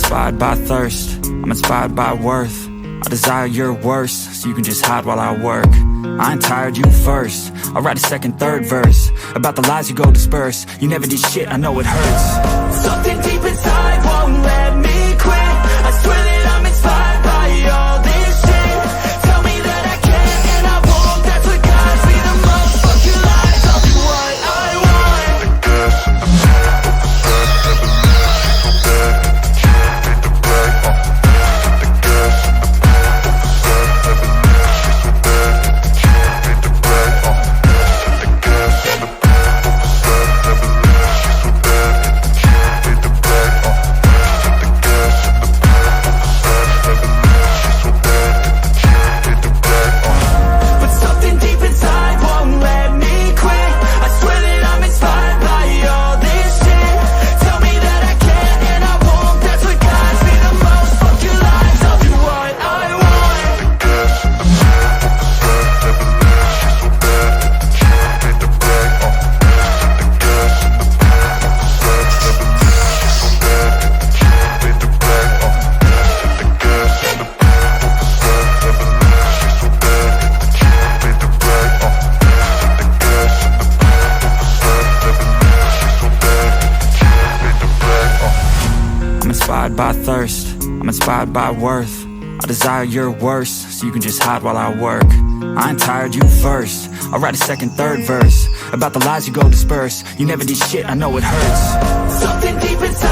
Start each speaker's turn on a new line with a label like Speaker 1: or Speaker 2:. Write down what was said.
Speaker 1: inspired by thirst, I'm inspired by worth. I desire your worst, so you can just hide while I work. I ain't tired, you first. I'll write a second, third verse about the lies you go disperse. You never did shit, I know it hurts.
Speaker 2: Something deep inside won't let me quit. I swear that I'm inspired by all this shit. Tell me that I can and I won't. That's what guides me the most. Fuck your lies, I'll do what I want. The gas and the never lose. So bad, can't beat the black. The gas and the never lose. So bad, can't beat the black. The gas and the never lose. So bad, can't beat the black. The gas and the never lose. So bad, can't beat the black. But something deep inside won't let me quit. I swear that I'm inspired by all this shit. Tell me that I can and I won't. That's what guides me the most. Fuck your lies, I'll do what I want. The gas and the never lose. So bad, can't beat the black. The gas and the never lose. So bad, can't beat the black. The gas and the never lose. So bad, can't beat the black. The gas and the never lose. So bad, can't beat the black.
Speaker 1: I'm inspired by thirst, I'm inspired by worth. I desire your worst, so you can just hide while I work. I ain't tired, you first. I'll write a second, third verse about the lies you go disperse. You never did shit, I know it hurts.
Speaker 2: Something deep inside